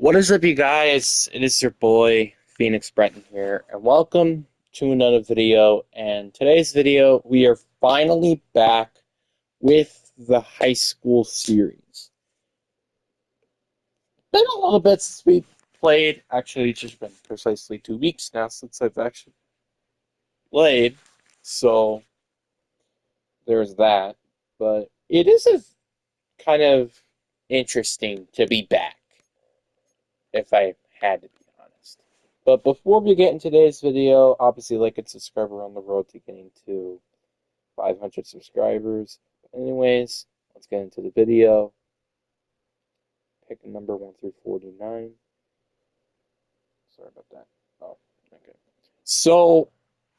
What is up, you guys? It is your boy, Phoenix Breton here, and welcome to another video. And today's video, we are finally back with the high school series. Been a little bit since we played. Actually, it's just been precisely 2 weeks now since I've actually played. So, there's that. But it is kind of interesting to be back, if I had to be honest. But before we get in today's video, obviously like and subscribe. We're on the road to getting to 500 subscribers. But anyways, let's get into the video. Pick a number 1 through 49. Sorry about that. Oh, okay. So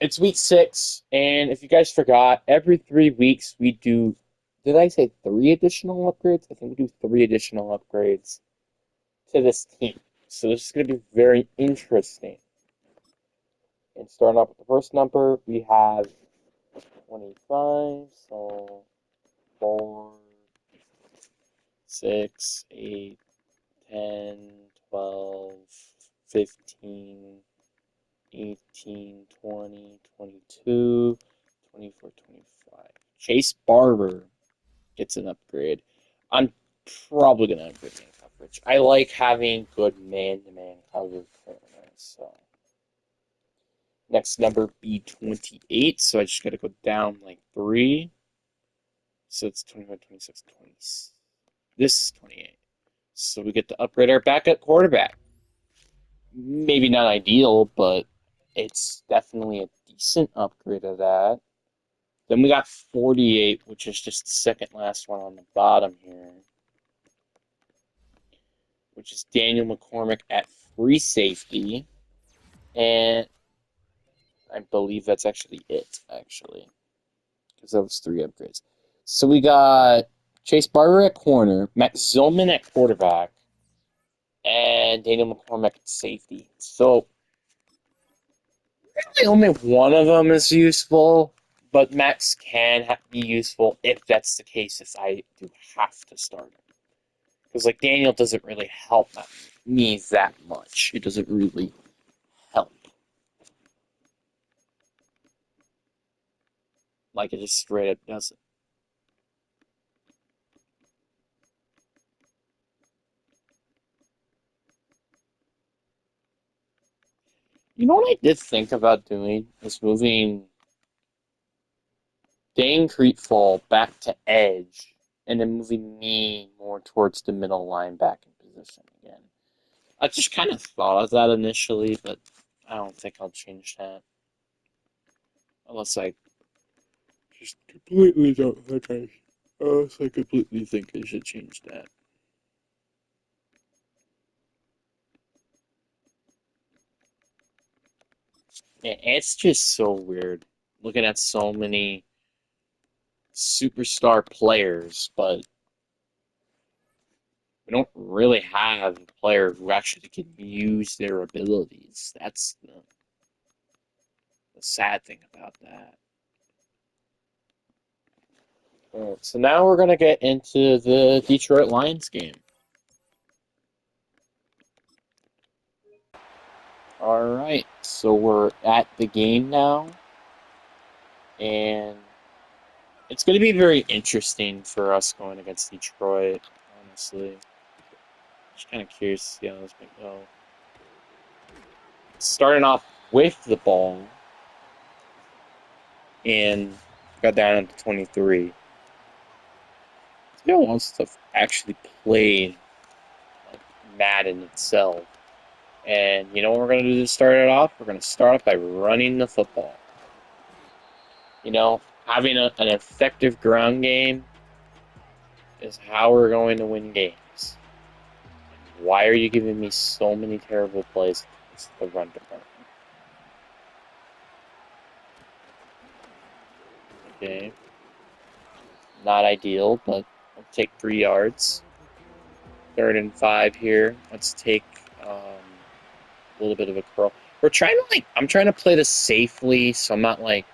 it's week 6, and if you guys forgot, every 3 weeks we do. Did I say 3 additional upgrades? I think we do 3 additional upgrades to this team. So this is going to be very interesting. And starting off with the first number, we have 25, so 4, 6, 8, 10, 12, 15, 18, 20, 22, 24, 25. Chase Barber gets an upgrade. I'm probably going to upgrade man coverage. I like having good man-to-man coverage, so... Next number be 28, so I just got to go down like 3. So it's 25, 26, 20. This is 28. So we get to upgrade our backup quarterback. Maybe not ideal, but it's definitely a decent upgrade of that. Then we got 48, which is just the second last one on the bottom here, which is Daniel McCormick at free safety. And I believe that's actually it, because that was 3 upgrades. So we got Chase Barber at corner, Matt Zillman at quarterback, and Daniel McCormick at safety. So really only one of them is useful, but Max can be useful if that's the case, if I do have to start him. Because like Daniel doesn't really help me that much. It doesn't really help. Like it just straight up doesn't. You know what I did think about doing is moving Dane Creetfall back to edge and then moving me more towards the middle linebacking position again. I just kind of thought of that initially, but I don't think I'll change that. Unless I just completely don't think unless I completely think I should change that. It's just so weird looking at so many superstar players, but we don't really have a player who actually can use their abilities. That's the sad thing about that. Alright, so now we're going to get into the Detroit Lions game. Alright, so we're at the game now. And it's going to be very interesting for us going against Detroit, honestly. Just kind of curious to see how this might go. Starting off with the ball. And got down to 23. It's been a while since I've actually played like Madden itself. And you know what we're going to do to start it off? We're going to start off by running the football. You know, having an effective ground game is how we're going to win games. Why are you giving me so many terrible plays against the run department? Okay. Not ideal, but I'll take 3 yards. 3rd and 5 here. Let's take a little bit of a curl. We're trying to I'm trying to play this safely, so I'm not like.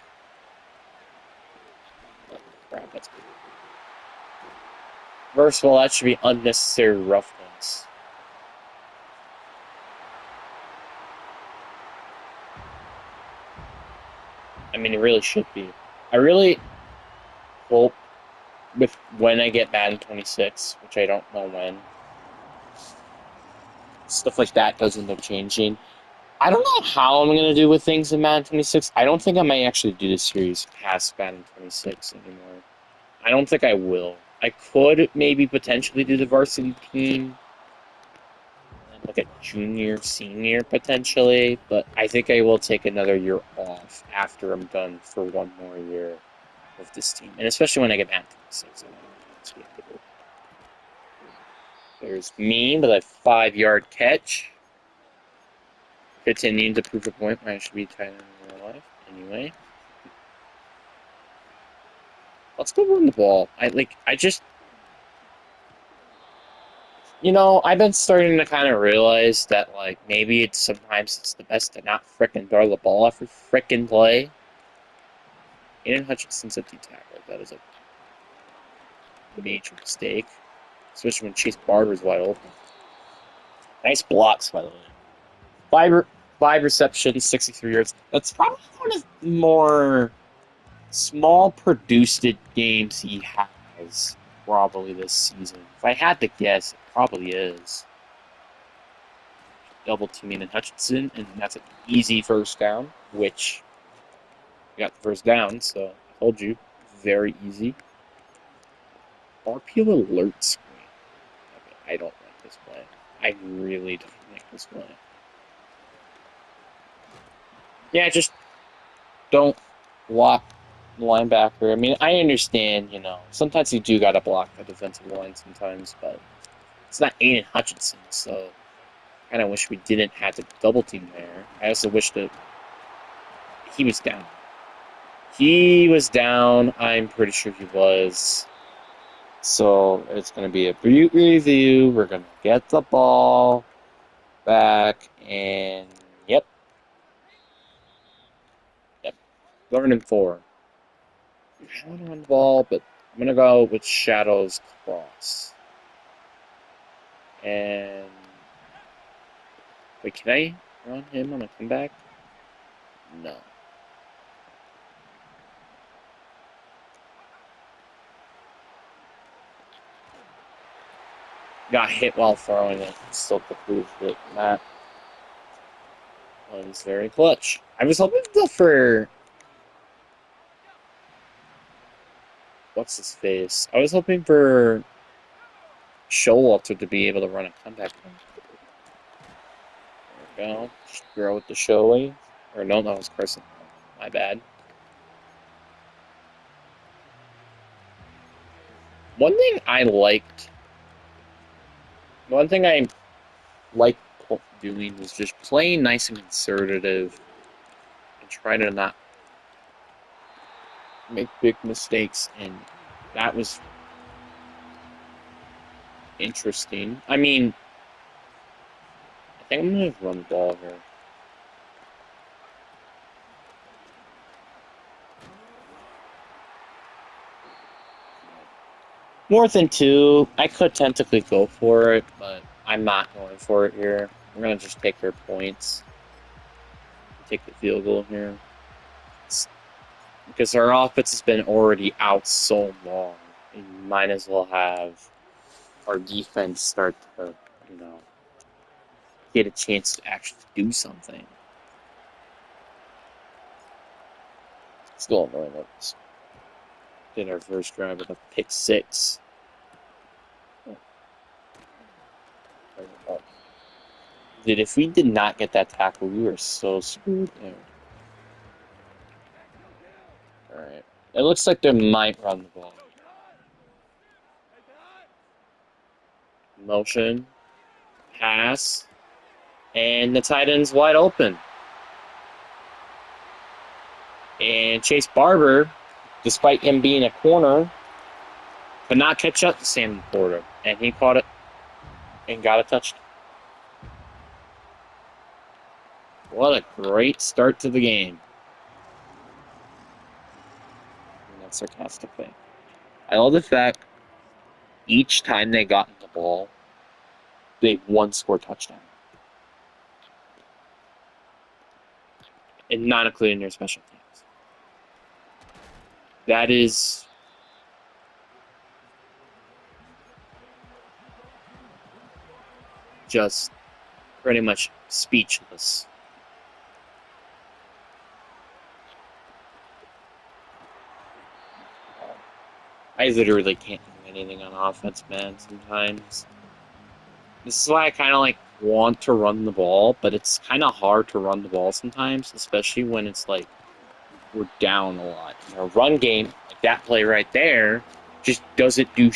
Oh, crap, that's good. First of all, that should be unnecessary roughness. I mean, it really should be. I really hope with when I get Madden 26, which I don't know when, stuff like that does end up changing. I don't know how I'm going to do with things in Madden 26. I don't think I might actually do this series past Madden 26 anymore. I don't think I will. I could maybe potentially do the varsity team, like a junior, senior potentially, but I think I will take another year off after I'm done for one more year of this team, and especially when I get Madden 26. There's me with a 5-yard catch. Continuing to prove a point where I should be tight end in real life. Anyway. Let's go run the ball. I've been starting to kind of realize that, like, maybe sometimes it's the best to not frickin' throw the ball every frickin' play. Aiden Hutchinson's empty tackle. That is a major mistake. Especially when Chase Barber's wide open. Nice blocks, by the way. Five receptions, 63 yards. That's probably one of the more small produced games he has probably this season. If I had to guess, it probably is. Double teaming in Hutchinson, and that's an easy first down, which we got the first down, so I told you, very easy. RPO alert screen. Okay, I don't like this play. I really don't like this play. Yeah, just don't block the linebacker. I mean, I understand, sometimes you do gotta block the defensive line sometimes, but it's not Aiden Hutchinson, so I kind of wish we didn't have to double team there. I also wish that he was down. He was down. I'm pretty sure he was. So it's going to be a brief review. We're going to get the ball back, and yep. 3rd and 4. I want to run the ball, but I'm going to go with Shadow's cross. And wait, can I run him on a comeback? No. Got hit while throwing it. Still precludes it. That was very clutch. I was hoping for what's his face? I was hoping for Showalter to be able to run a comeback. There we go. Just throw with the Showy. Or no, that was Carson. My bad. One thing I liked doing was just playing nice and conservative and try to not make big mistakes, and that was interesting. I mean, I think I'm going to run the ball here. More than 2. I could technically go for it, but I'm not going for it here. We're going to just take their points. Take the field goal here. Because our offense has been already out so long. We might as well have our defense start to, get a chance to actually do something. Still annoying that did our first drive with a pick 6. Dude, if we did not get that tackle, we were so screwed there. Alright. It looks like they might run the ball. Motion. Pass. And the tight end's wide open. And Chase Barber, despite him being a corner, could not catch up to Sam Porter. And he caught it and got a touchdown. What a great start to the game. And that's sarcastically. I love the fact each time they got the ball, they score touchdown. And not including their special teams. That is just pretty much speechless. I literally can't do anything on offense, man, sometimes. This is why I kind of like want to run the ball, but it's kind of hard to run the ball sometimes, especially when it's like we're down a lot. In our run game, like that play right there, just doesn't do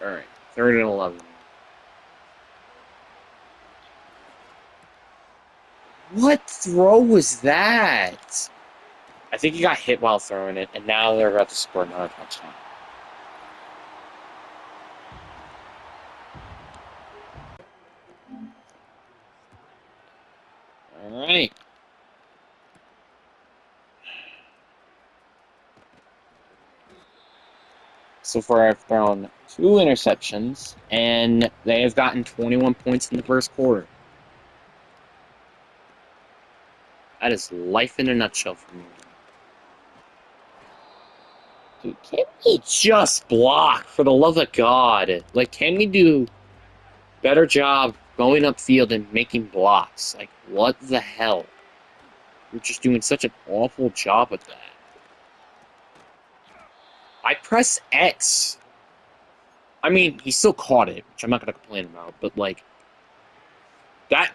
Alright, 3rd and 11. What throw was that? I think he got hit while throwing it, and now they're about to score another touchdown. Alright. So far, I've thrown 2 interceptions, and they have gotten 21 points in the first quarter. That is life in a nutshell for me. Dude, can we just block, for the love of God? Like, can we do better job going upfield and making blocks? Like, what the hell? We're just doing such an awful job with that. I press X. I mean, he still caught it, which I'm not going to complain about, but, like, that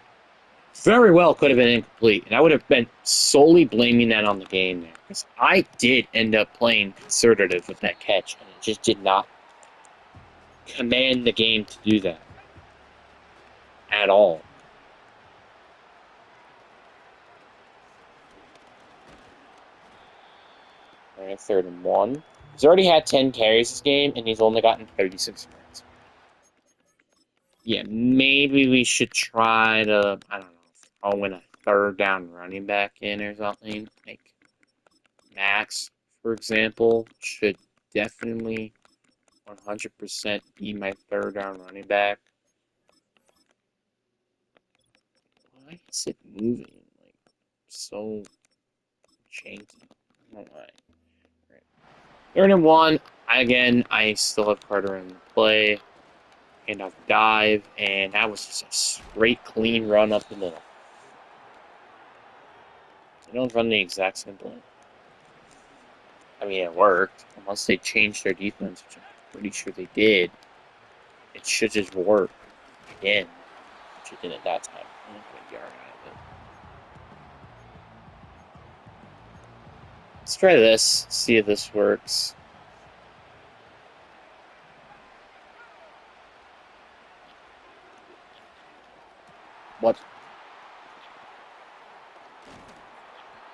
very well could have been incomplete, and I would have been solely blaming that on the game there, because I did end up playing conservative with that catch, and it just did not command the game to do that at all. All right, 3rd and 1. He's already had 10 carries this game, and he's only gotten 36 yards. Yeah, maybe we should try to, I don't know, throw in a 3rd down running back in or something. Like, Max, for example, should definitely 100% be my 3rd down running back. Why is it moving? Like, so janky. I don't know why. Right. 3rd and 1. I still have Carter in the play. Handoff dive, and that was just a straight, clean run up the middle. They don't run the exact same play. I mean, it worked. Unless they changed their defense, which I'm pretty sure they did. It should just work again, which it didn't that time. I'm not gonna yard out of it. Let's try this, see if this works. What?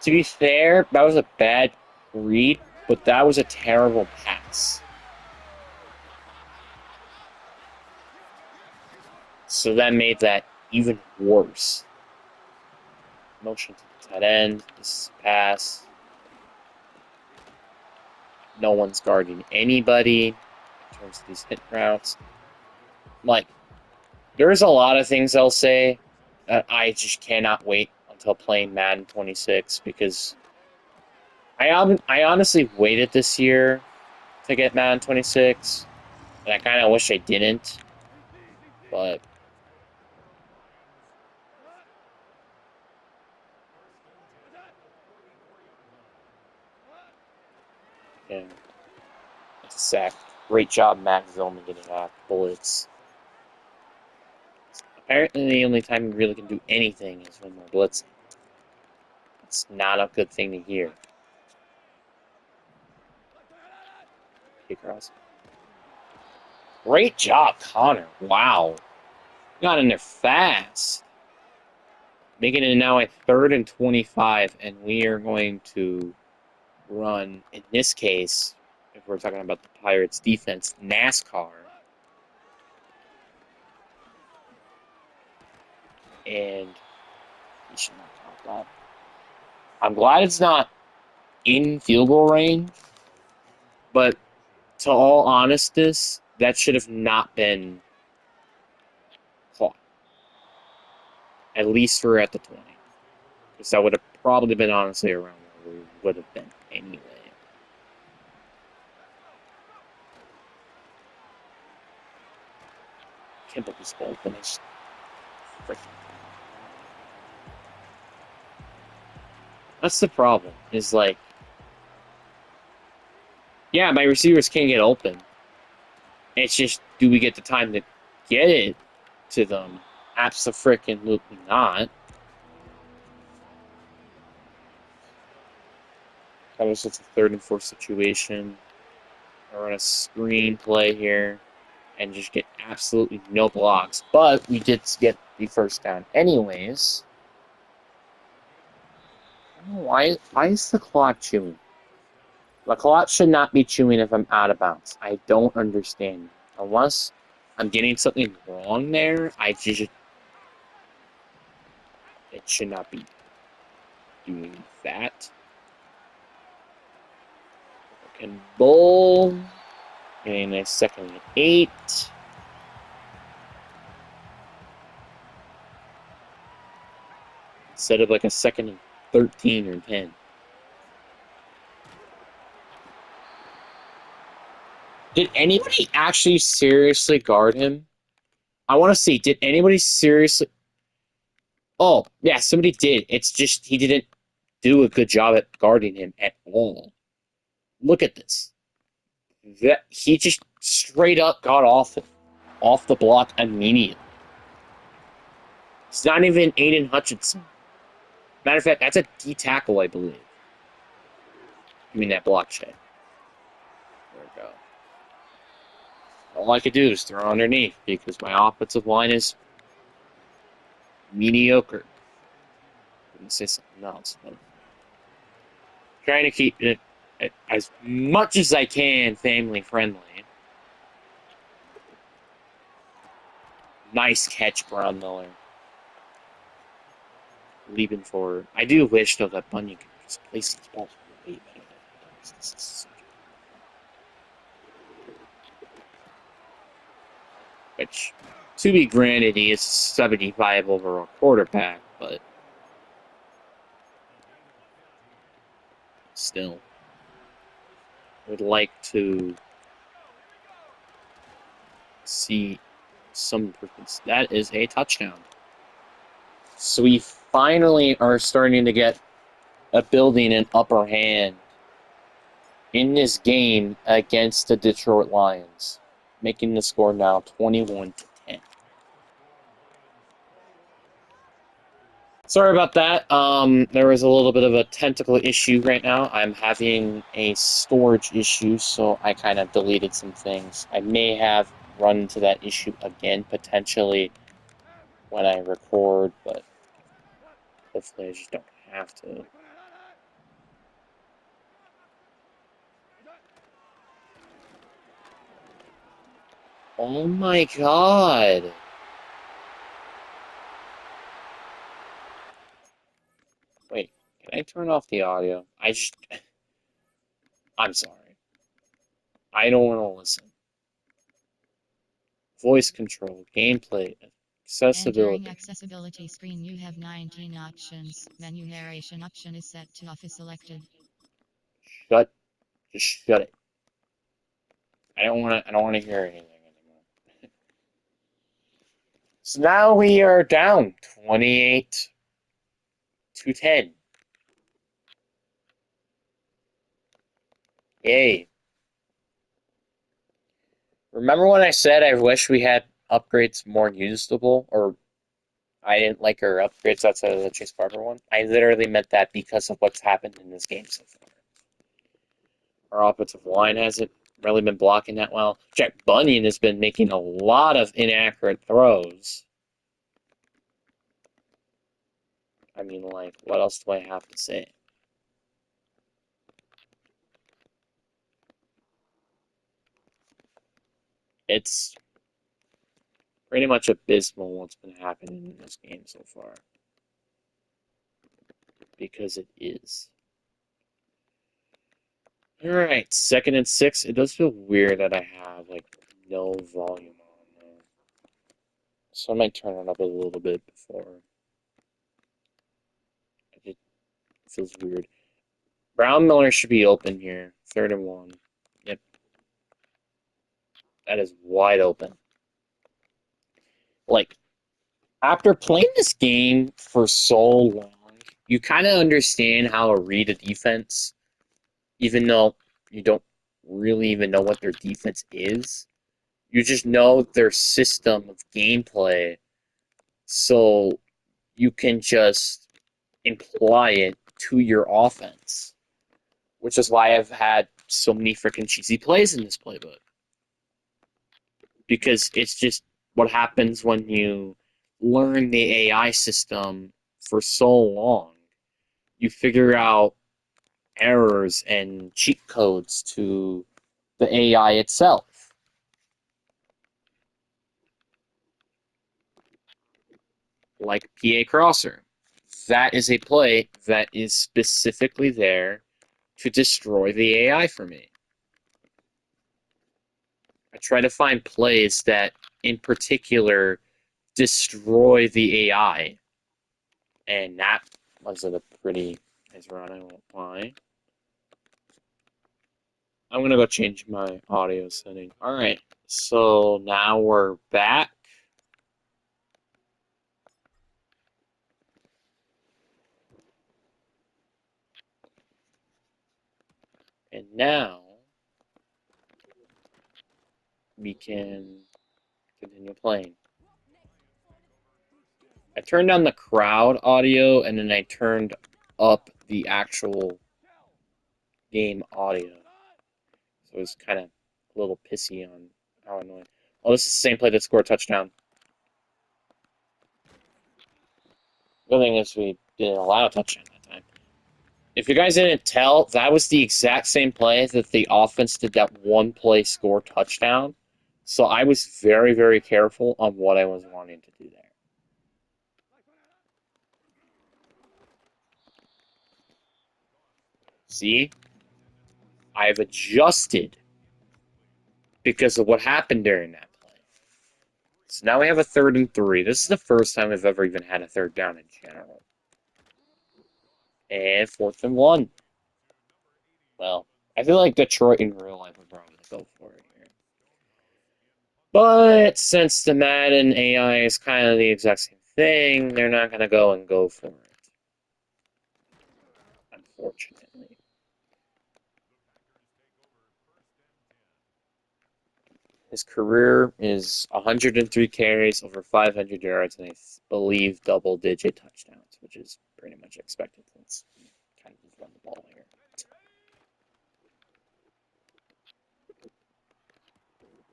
To be fair, that was a bad read, but that was a terrible pass. So that made that even worse. Motion to the tight end. This is a pass. No one's guarding anybody in terms of these hit routes. Like, there's a lot of things I'll say that I just cannot wait until playing Madden 26 because I honestly waited this year to get Madden 26, and I kind of wish I didn't, but yeah, sack. Great job, Max Zillman getting off bullets. Apparently, the only time you really can do anything is when we're blitzing. It's not a good thing to hear. Across. Great job, Connor. Wow. Got in there fast. Making it now a 3rd and 25, and we are going to run, in this case, if we're talking about the Pirates defense, NASCAR. And we should not count that. I'm glad it's not in field goal range, but to all honestness, that should have not been caught. At least we're at the 20. Because that would have probably been honestly around where we would have been anyway. Can't believe this ball finished. That's the problem. Is like, yeah, my receivers can't get open. It's just, do we get the time to get it to them? Absolutely not. That was just a 3rd and 4 situation. I run a screen play here and just get absolutely no blocks. But we did get the first down anyways. I don't know why is the clock chewing? The clock should not be chewing if I'm out of bounds. I don't understand. Unless I'm getting something wrong there, it should not be doing that. And bowl. Getting a 2nd and 8. Instead of like a 2nd and 13 or 10. Did anybody actually seriously guard him? I want to see, did anybody seriously... Oh, yeah, somebody did. It's just he didn't do a good job at guarding him at all. Look at this. That he just straight up got off the block immediately. It's not even Aiden Hutchinson. Matter of fact, that's a D tackle, I believe. I mean, that block check. There we go. All I could do is throw underneath because my offensive line is mediocre. I wouldn't say something else, but trying to keep it as much as I can family friendly. Nice catch, Brown Miller. Leaping forward. I do wish, though, that Bunyan could just place these balls way better than he does. This is such a... Which, to be granted, he is 75 overall quarterback, but still. Would like to see some improvements. That is a touchdown. So we finally are starting to get building an upper hand in this game against the Detroit Lions, making the score now 21-10. Sorry about that. There was a little bit of a technical issue right now. I'm having a storage issue, so I kind of deleted some things. I may have run into that issue again, potentially, when I record, but hopefully I just don't have to. Oh my god! Wait, can I turn off the audio? I'm sorry. I don't want to listen. Voice control, gameplay, accessibility. Entering accessibility screen, you have 19 options. Menu narration option is set to off is selected. Just shut it. I don't want to hear anything anymore. So now we are down 28-10. Yay. Remember when I said I wish we had upgrades more usable, or I didn't like our upgrades outside of the Chase Barber one? I literally meant that because of what's happened in this game so far. Our offensive line hasn't really been blocking that well. Jack Bunyan has been making a lot of inaccurate throws. I mean, like, what else do I have to say? It's pretty much abysmal what's been happening in this game so far. Because it is. Alright, 2nd and 6. It does feel weird that I have, like, no volume on there. So I might turn it up a little bit before. I did feels weird. Brown Miller should be open here. 3rd and 1. Yep. That is wide open. Like, after playing this game for so long, you kind of understand how to read a defense, even though you don't really even know what their defense is. You just know their system of gameplay, so you can just imply it to your offense, which is why I've had so many freaking cheesy plays in this playbook. Because it's just what happens when you learn the AI system for so long. You figure out errors and cheat codes to the AI itself. Like PA Crosser. That is a play that is specifically there to destroy the AI for me. I try to find plays that, in particular, destroy the AI. And that was a pretty nice run, I won't lie. I'm gonna go change my audio setting. Alright, so now we're back. And now we can continue playing. I turned down the crowd audio and then I turned up the actual game audio. So it was kind of a little pissy on how annoying. Oh, this is the same play that scored a touchdown. The thing is, we didn't allow a touchdown that time. If you guys didn't tell, that was the exact same play that the offense did that one play score touchdown. So I was very, very careful on what I was wanting to do there. See? I've adjusted because of what happened during that play. So now we have a 3rd and 3. This is the first time I've ever even had a 3rd down in general. And 4th and 1. Well, I feel like Detroit in real life would probably go for it here. But since the Madden AI is kind of the exact same thing, they're not going to go for it. Unfortunately. His career is 103 carries, over 500 yards, and I believe double-digit touchdowns, which is pretty much expected since he kind of run the ball here.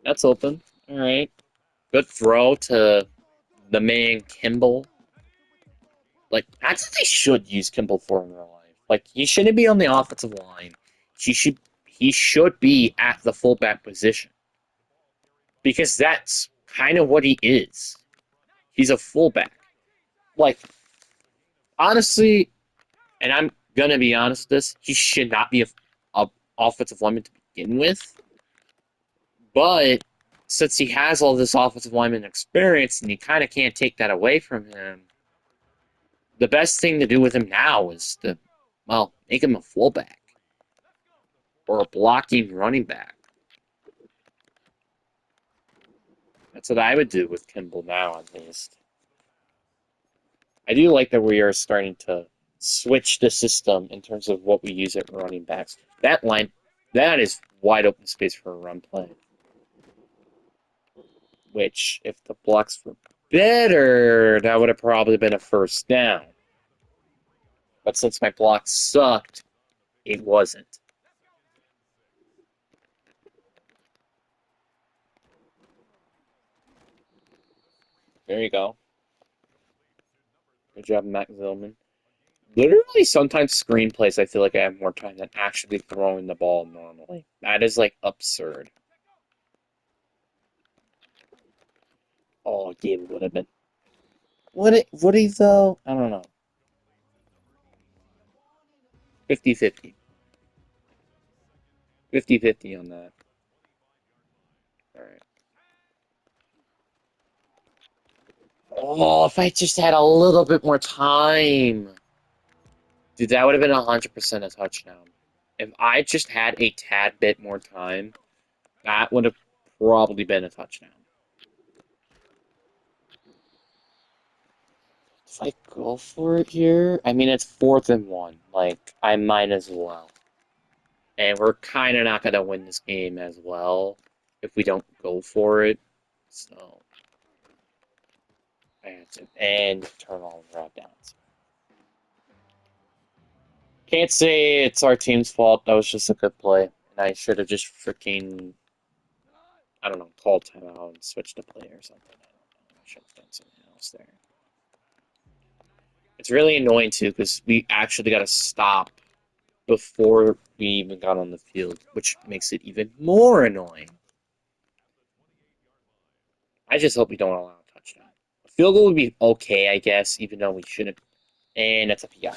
That's open. All right. Good throw to the man Kimball. Like, that's what they should use Kimball for in real life. Like, he shouldn't be on the offensive line. He should be at the fullback position. Because that's kind of what he is. He's a fullback. Like, honestly, and I'm gonna be honest with this, he should not be a offensive lineman to begin with. But since he has all this offensive lineman experience and you kind of can't take that away from him, the best thing to do with him now is to, well, make him a fullback or a blocking running back. That's what I would do with Kimball now, at least. I do like that we are starting to switch the system in terms of what we use at running backs. That line, that is wide open space for a run play. Which, if the blocks were better, that would have probably been a 1st down. But since my block sucked, it wasn't. There you go. Good job, Matt Zillman. Literally, sometimes screenplays, I feel like I have more time than actually throwing the ball normally. That is, like, absurd. Oh, yeah, it would have been. Would he, though? I don't know. 50-50. 50-50 on that. Alright. Oh, if I just had a little bit more time. Dude, that would have been 100% a touchdown. If I just had a tad bit more time, that would have probably been a touchdown. If I go for it here, I mean, it's 4th and 1. Like, I might as well. And we're kind of not going to win this game as well if we don't go for it. So, I have to. And turn all the route downs. Can't say it's our team's fault. That was just a good play. And I should have just freaking, I don't know, called timeout and switched to play or something. I don't know. I should have done something else there. It's really annoying, too, because we actually got to stop before we even got on the field, which makes it even more annoying. I just hope we don't allow a touchdown. A field goal would be okay, I guess, even though we shouldn't. And that's a PI.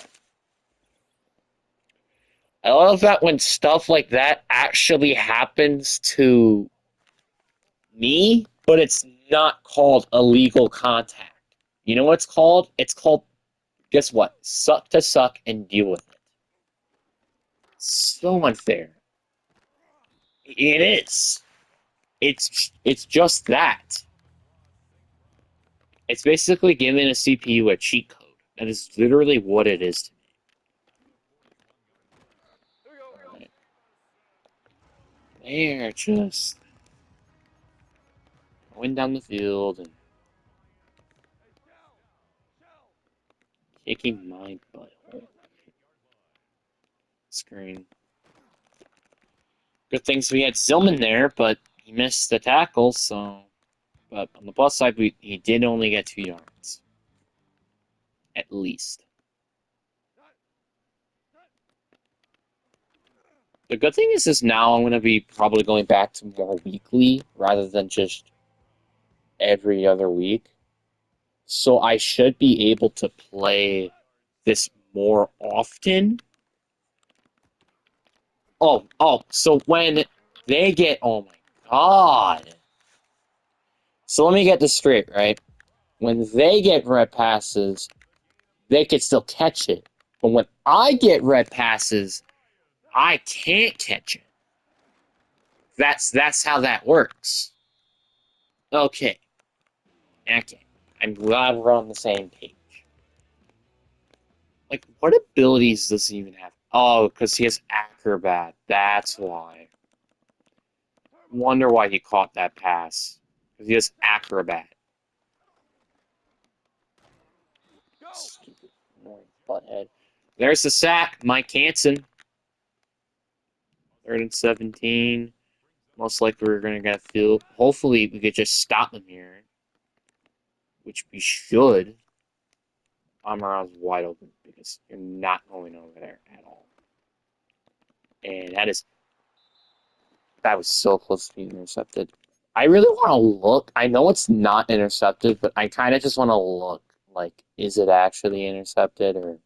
I love that when stuff like that actually happens to me, but it's not called illegal contact. You know what it's called? It's called, guess what? Suck to suck and deal with it. So unfair. It is. It's just that. It's basically giving a CPU a cheat code. That is literally what it is to me. Right. They're just going down the field and kicking my butthole. Screen. Good things we had Zillman there, but he missed the tackle, so. But on the plus side, he did only get 2 yards. At least. The good thing is now I'm going to be probably going back to more weekly rather than just every other week. So I should be able to play this more often. So when they get, oh my god. So let me get this straight, right? When they get red passes, they can still catch it. But when I get red passes, I can't catch it. That's how that works. Okay. Okay. I'm glad we're on the same page. Like, what abilities does he even have? Oh, because he has Acrobat. That's why. Wonder why he caught that pass. Because he has Acrobat. Stupid, annoying butthead. There's the sack. Mike Hansen. 3rd and 17. Most likely we're going to get a field. Hopefully we could just stop him here. Which we should. Amarav's wide open because you're not going over there at all. And that was so close to being intercepted. I really want to look. I know it's not intercepted, but I kind of just want to look. Like, is it actually intercepted or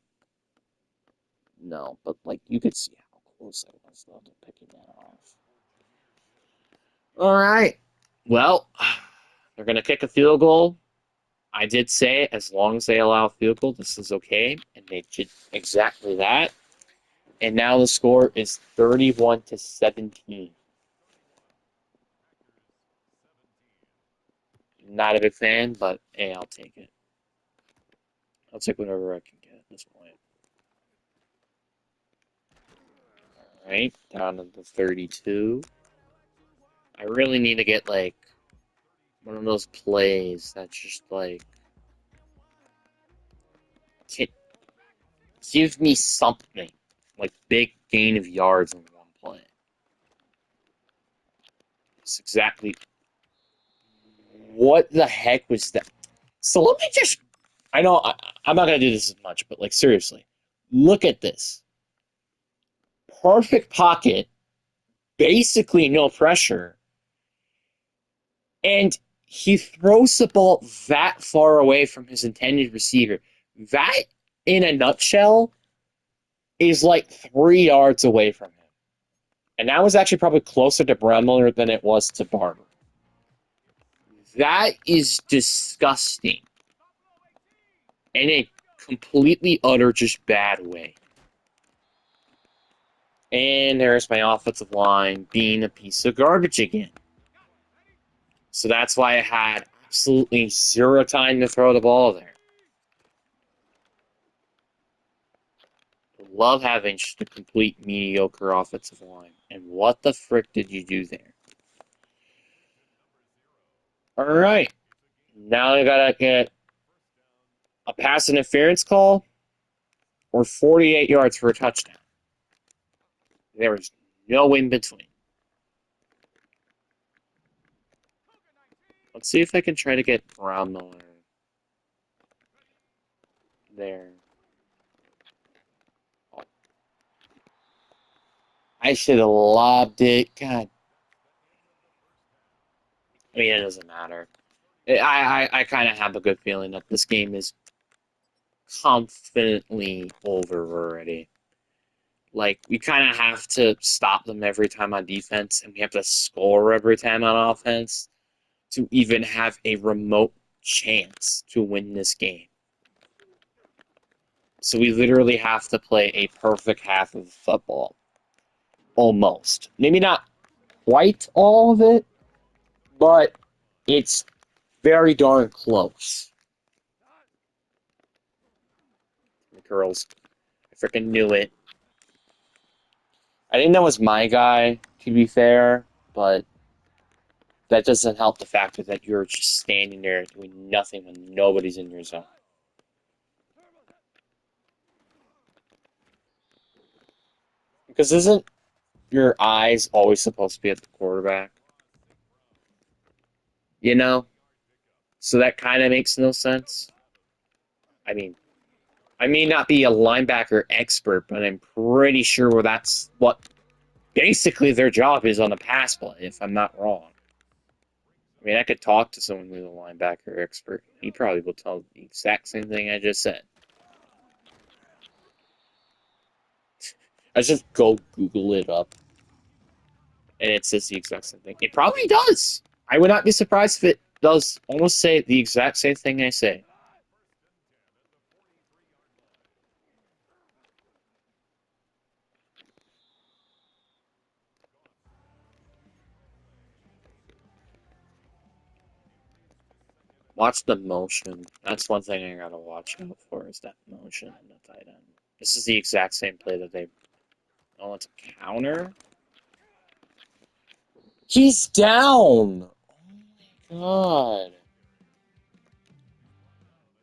no? But like, you could see how close I was though to picking that off. All right. Well, they're gonna kick a field goal. I did say as long as they allow a field goal, this is okay, and they did exactly that. And now the score is 31-17. Not a big fan, but hey, I'll take it. I'll take whatever I can get at this point. Alright, down to the 32. I really need to get, like, one of those plays that's just, like, give me something. Like, big gain of yards in one play. It's exactly... What the heck was that? So let me just... I know I'm not going to do this as much, but, like, seriously. Look at this. Perfect pocket. Basically no pressure. And he throws the ball that far away from his intended receiver. That, in a nutshell, is like 3 yards away from him. And that was actually probably closer to Bremler than it was to Barber. That is disgusting. In a completely utter, just bad way. And there's my offensive line being a piece of garbage again. So that's why I had absolutely zero time to throw the ball there. Love having just a complete mediocre offensive line. And what the frick did you do there? Alright. Now I gotta get a pass interference call or 48 yards for a touchdown. There was no in between. Let's see if I can try to get Brown Miller there. I should have lobbed it. God. I mean, it doesn't matter. I kind of have a good feeling that this game is confidently over already. Like, we kind of have to stop them every time on defense, and we have to score every time on offense to even have a remote chance to win this game. So we literally have to play a perfect half of football. Almost. Maybe not quite all of it, but it's very darn close. The girls, I freaking knew it. I think that was my guy, to be fair, but that doesn't help the fact that you're just standing there doing nothing when nobody's in your zone. Because isn't your eyes always supposed to be at the quarterback? You know? So that kind of makes no sense. I mean, I may not be a linebacker expert, but I'm pretty sure that's what basically their job is on the pass play, if I'm not wrong. I mean, I could talk to someone who's a linebacker expert. He probably will tell the exact same thing I just said. I just go Google it up, and it says the exact same thing. It probably does. I would not be surprised if it does almost say the exact same thing I say. Watch the motion. That's one thing I gotta watch out for is that motion in the tight end. This is the exact same play that they. Oh, it's a counter. He's down. Oh my god.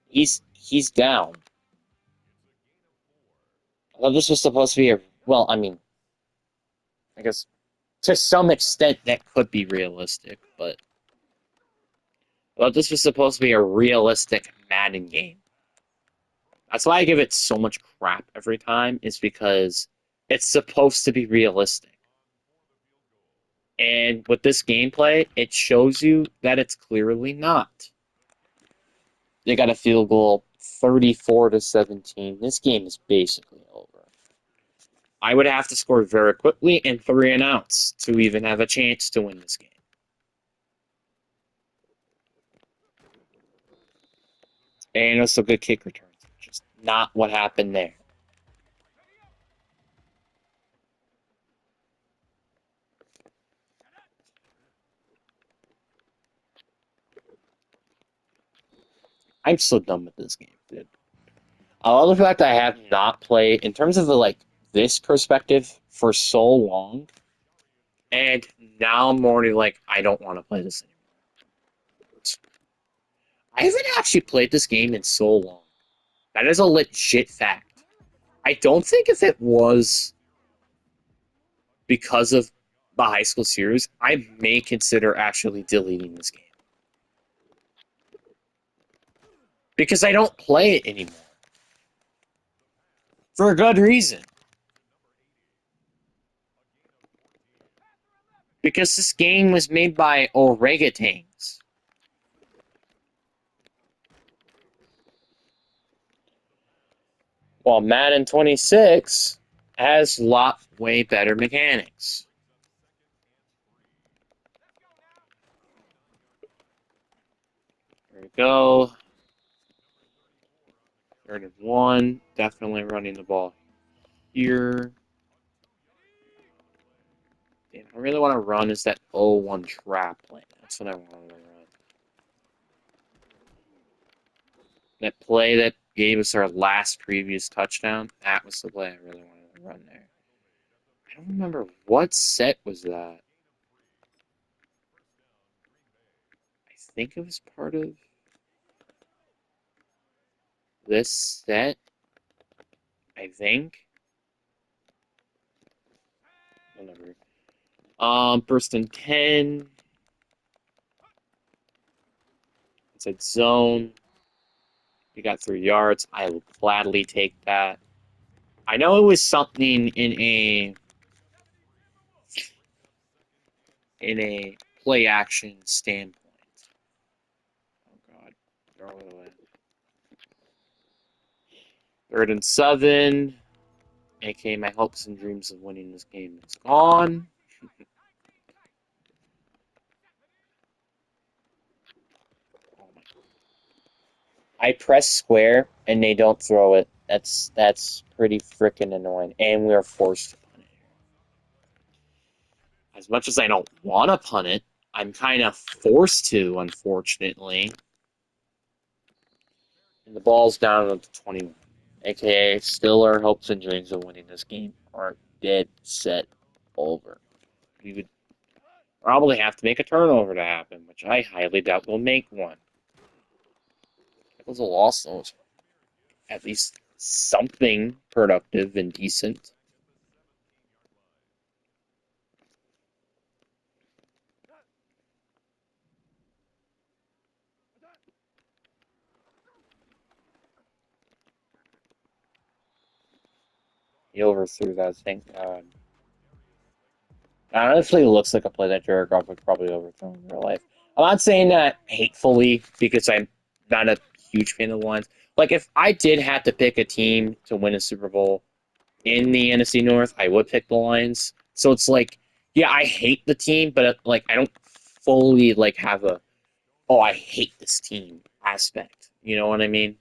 He's down. I thought this was supposed to be a. Well, I mean, I guess to some extent that could be realistic, but I thought this was supposed to be a realistic Madden game. That's why I give it so much crap every time, is because it's supposed to be realistic. And with this gameplay, it shows you that it's clearly not. They got a field goal 34-17. This game is basically over. I would have to score very quickly and 3 and outs to even have a chance to win this game. And also good kick returns. Just not what happened there. I'm so done with this game, dude. I love the fact that I have not played, in terms of the, like, this perspective, for so long. And now I'm already like, I don't want to play this anymore. I haven't actually played this game in so long. That is a legit fact. I don't think if it was because of the high school series, I may consider actually deleting this game. Because I don't play it anymore. For a good reason. Because this game was made by orangutans. While Madden 26 has a lot way better mechanics. There we go. 3rd and 1. Definitely running the ball here. Damn, I really want to run is that 0-1 trap play. That's what I wanted to run. That play that gave us our last previous touchdown, that was the play I really wanted to run there. I don't remember what set was that. I think it was part of this set. I think. Whatever. First and 10. Inside zone. We got 3 yards. I will gladly take that. I know it was something in a play action standpoint. Oh god. Throw it away. 3rd and 7. AKA my hopes and dreams of winning this game is gone. Oh my. I press square and they don't throw it. That's pretty freaking annoying. And we are forced to punt it. As much as I don't want to punt it, I'm kind of forced to, unfortunately. And the ball's down at the 21. AKA, still our hopes and dreams of winning this game are dead set over. We would probably have to make a turnover to happen, which I highly doubt we'll make one. It was a loss, though. At least something productive and decent. He overthrew that, thank God. Honestly, it looks like a play that Jared Goff would probably overthrow in real life. I'm not saying that hatefully because I'm not a huge fan of the Lions. Like, if I did have to pick a team to win a Super Bowl in the NFC North, I would pick the Lions. So it's like, yeah, I hate the team, but like, I don't fully like have a, oh, I hate this team aspect. You know what I mean?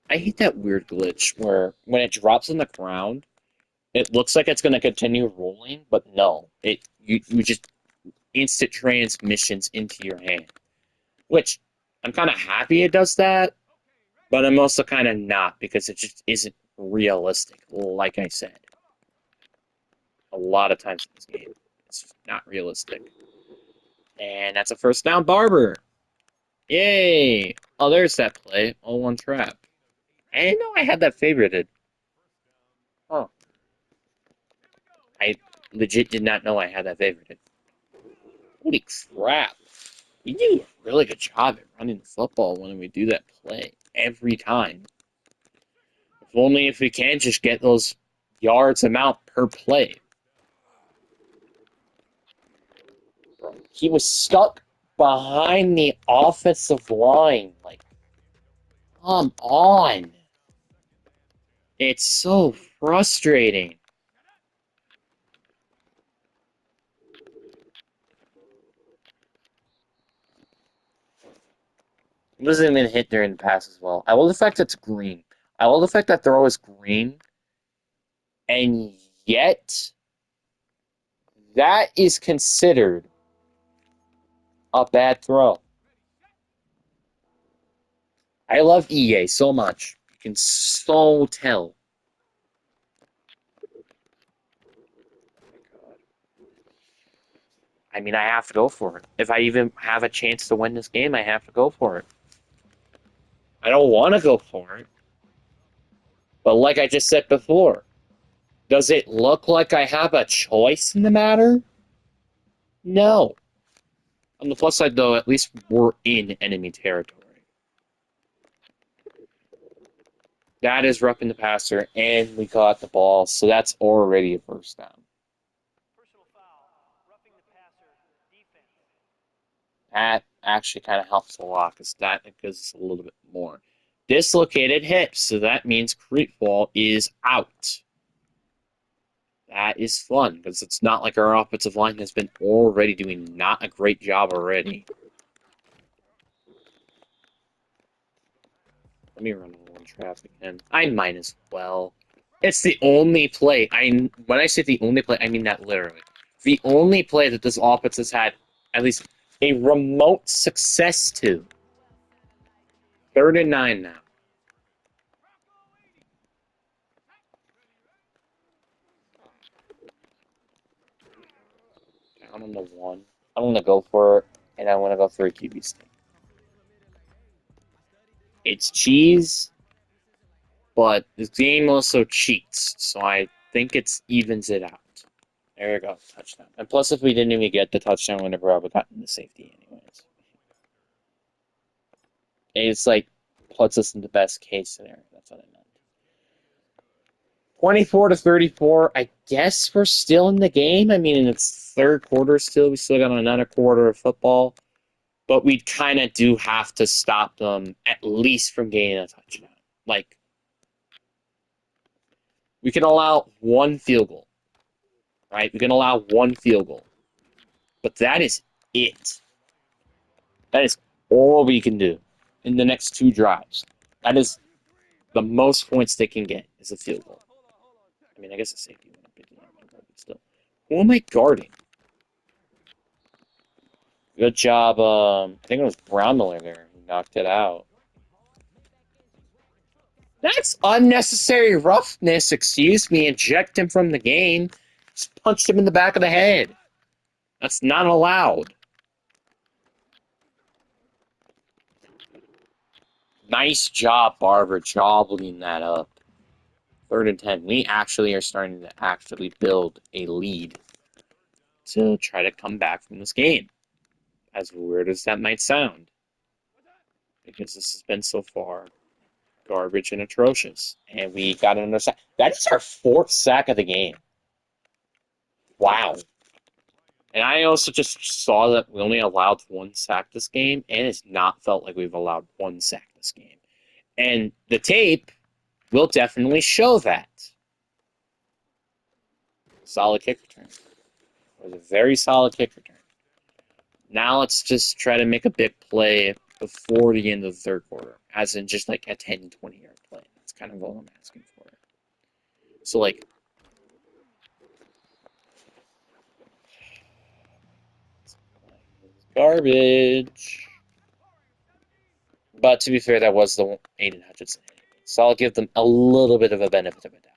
I hate that weird glitch where when it drops on the ground, it looks like it's going to continue rolling, but no, you just instant transmissions into your hand. Which I'm kind of happy it does that, but I'm also kind of not because it just isn't realistic. Like I said, a lot of times in this game, it's just not realistic. And that's a first down, Barber. Yay! Oh, there's that play. 0-1 trap. I didn't know I had that favorited. Oh, I legit did not know I had that favorited. Holy crap. You do a really good job at running the football when we do that play. Every time. If only if we can just get those yards amount per play. He was stuck behind the offensive line. Like, come on. It's so frustrating. It doesn't even hit during the pass as well. I love the fact it's green. I love the fact that throw is green. And yet, that is considered a bad throw. I love EA so much. You can so tell. I mean, I have to go for it. If I even have a chance to win this game, I have to go for it. I don't want to go for it. But like I just said before, does it look like I have a choice in the matter? No. On the plus side, though, at least we're in enemy territory. That is roughing the passer, and we got the ball, so that's already a first down. That actually kind of helps a lot because that gives us a little bit more. Dislocated hips, so that means Creepball is out. That is fun because it's not like our offensive line has been already doing not a great job already. Let me run a little in traffic, and I might as well. It's the only play. When I say the only play, I mean that literally. The only play that this offense has had at least a remote success to. 3rd and 9 now. I'm on the 1. I'm gonna go for it, and I want to go for a QB sneak. It's cheese, but this game also cheats, so I think it evens it out. There we go, touchdown. And plus, if we didn't even get the touchdown, we never would have gotten the safety anyways. It's like puts us in the best case scenario. That's what I meant. 24-34. I guess we're still in the game. I mean, it's 3rd quarter still. We still got another quarter of football. But we kind of do have to stop them at least from gaining a touchdown. Like, we can allow 1 field goal, right? We can allow 1 field goal. But that is it. That is all we can do in the next 2 drives. That is the most points they can get is a field goal. I mean, I guess a safety wouldn't be but still. Who am I guarding? Good job. I think it was Brownmiller there who knocked it out. That's unnecessary roughness. Excuse me. Eject him from the game. Just punched him in the back of the head. That's not allowed. Nice job, Barber, jobbling that up. 3rd and 10. We actually are starting to actually build a lead to try to come back from this game. As weird as that might sound. Because this has been so far garbage and atrocious. And we got another sack. That is our 4th sack of the game. Wow. And I also just saw that we only allowed 1 sack this game, and it's not felt like we've allowed 1 sack this game. And the tape will definitely show that. Solid kick return. It was a very solid kick return. Now let's just try to make a big play before the end of the 3rd quarter, as in just like a 10, 20-yard play. That's kind of all I'm asking for. So, like, garbage. But to be fair, that was the Aiden Hutchinson. So I'll give them a little bit of a benefit of a doubt.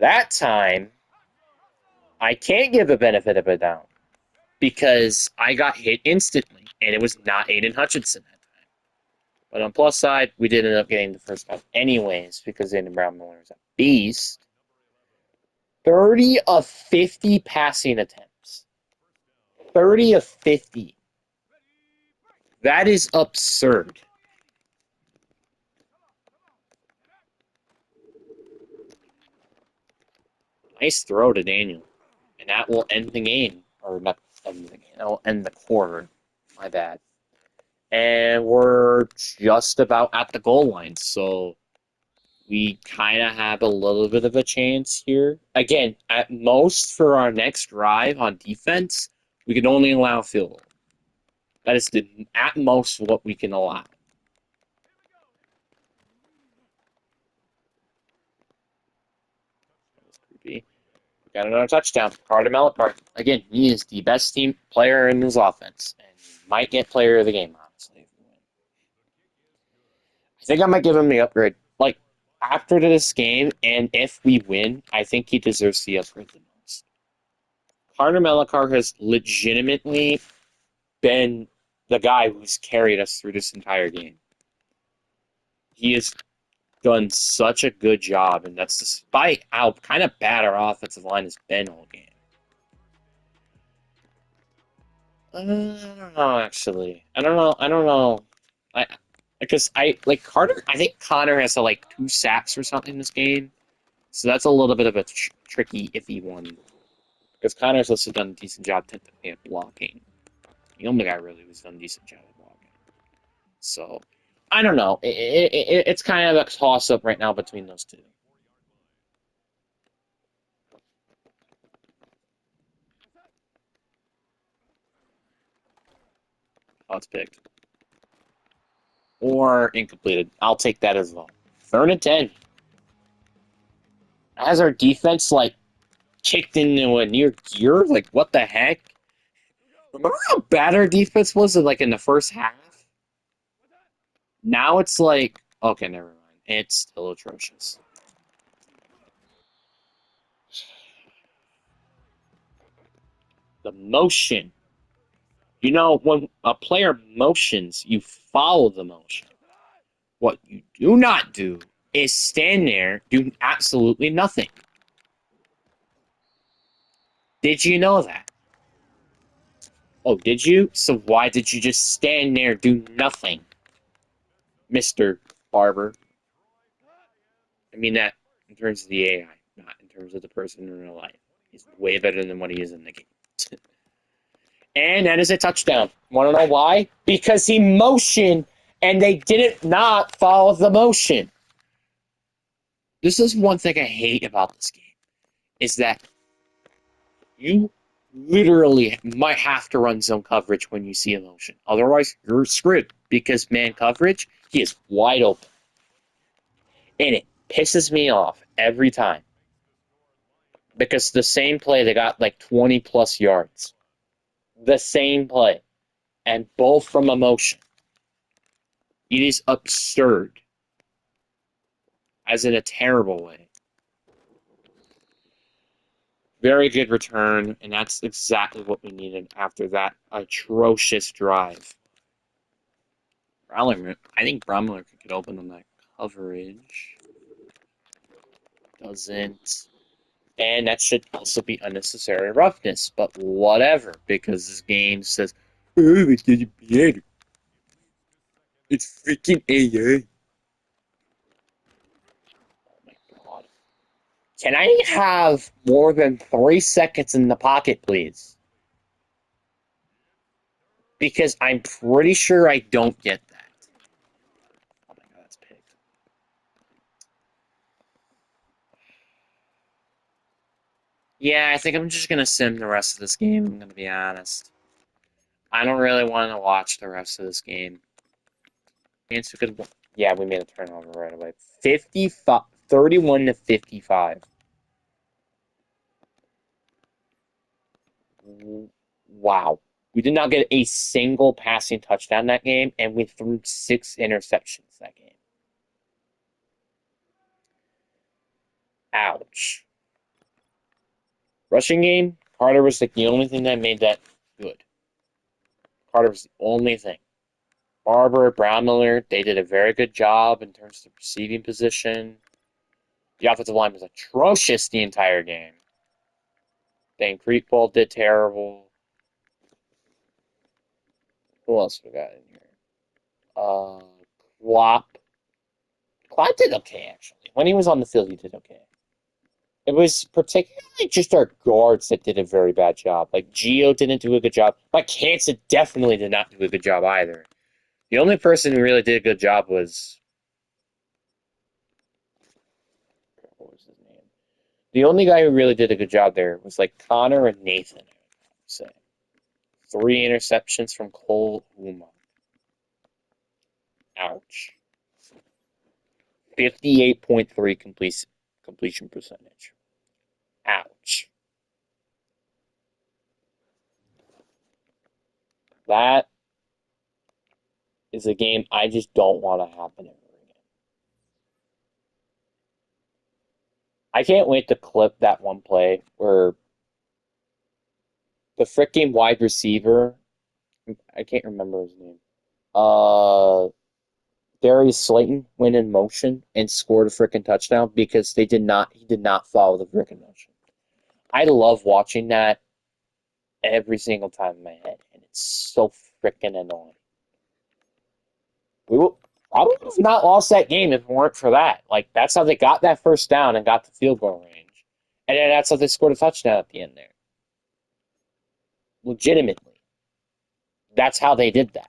That time, I can't give a benefit of a doubt because I got hit instantly, and it was not Aiden Hutchinson that time. But on plus side, we did end up getting the first down anyways because Aiden Brown Miller is a beast. 30 of 50 passing attempts. 30 of 50. That is absurd. Nice throw to Daniel. And that will end the game. Or not end the game. That'll end the quarter. My bad. And we're just about at the goal line. So we kind of have a little bit of a chance here. Again, at most for our next drive on defense, we can only allow a field goal. That is at most what we can allow. That was creepy. We got another touchdown. Carter Mellicart. Again, he is the best team player in his offense. And might get player of the game, honestly. I think I might give him the upgrade. Like, after this game, and if we win, I think he deserves the upgrade the most. Carter Mellicart has legitimately been the guy who's carried us through this entire game. He has done such a good job, and that's despite how kind of bad our offensive line has been all game. I don't know, actually. I don't know. Because I like Carter. I think Connor has like 2 sacks or something in this game, so that's a little bit of a tricky, iffy one. Because Connor's also done a decent job technically at blocking. The only guy really who's done a decent job at blocking. So I don't know. It's kind of a toss up right now between those two. Oh, it's picked. Or incompleted. I'll take that as well. 3rd and 10. As our defense, like, kicked into a near gear? Like, what the heck? Remember how bad our defense was in, like, in the first half? Now it's like, okay, never mind. It's still atrocious. The motion. You know, when a player motions, you follow the motion. What you do not do is stand there doing absolutely nothing. Did you know that? Oh, did you? So why did you just stand there do nothing, Mr. Barber? I mean that in terms of the AI, not in terms of the person in real life. He's way better than what he is in the game. And that is a touchdown. Want to know why? Because he motioned and they didn't not follow the motion. This is one thing I hate about this game, is that you literally might have to run zone coverage when you see a motion. Otherwise, you're screwed because man coverage, he is wide open. And it pisses me off every time. Because the same play, they got like 20 plus yards. The same play. And both from a motion. It is absurd. As in a terrible way. Very good return, and that's exactly what we needed after that atrocious drive. Browler, I think Bromler could get open on that coverage. Doesn't. And that should also be unnecessary roughness, but whatever, because this game says, oh, it's getting better. It's freaking AI. Oh my god. Can I have more than 3 seconds in the pocket, please? Because I'm pretty sure I don't get that. Oh my god, that's picked. Yeah, I think I'm just gonna sim the rest of this game, I'm gonna be honest. I don't really want to watch the rest of this game. Yeah, we made a turnover right away. 55, 31 to 55. Wow. We did not get a single passing touchdown that game, and we threw 6 interceptions that game. Ouch. Rushing game, Carter was like the only thing that made that good. Carter was the only thing. Barber, Brown Miller, they did a very good job in terms of receiving position. The offensive line was atrocious the entire game. Dan Creekball did terrible. Who else we got in here? Klopp. Klopp did okay, actually. When he was on the field, he did okay. It was particularly just our guards that did a very bad job. Like, Gio didn't do a good job. Mike Hansen definitely did not do a good job either. The only person who really did a good job was... What was his name? The only guy who really did a good job there was, like, Connor and Nathan, I would say. 3 interceptions from Cole Uma. Ouch. 58.3 completion percentage. Ouch. That is a game I just don't want to happen ever again. I can't wait to clip that one play where the freaking wide receiver, I can't remember his name, Darius Slayton went in motion and scored a freaking touchdown because he did not follow the freaking motion. I love watching that every single time in my head, and it's so freaking annoying. We will probably have not lost that game if it weren't for that. Like, that's how they got that first down and got the field goal range. And then that's how they scored a touchdown at the end there. Legitimately. That's how they did that.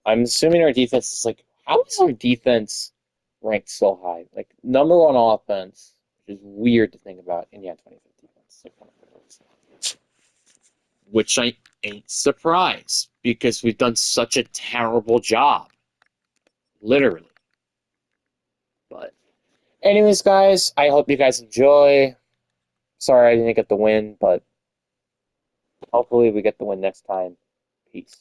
I'm assuming our defense is like, how is our defense ranked so high? Like, number 1 offense, which is weird to think about. And yeah, 25th defense. Which I ain't surprised because we've done such a terrible job literally. But anyways, guys, I hope you guys enjoy. Sorry I didn't get the win, but hopefully we get the win next time. Peace.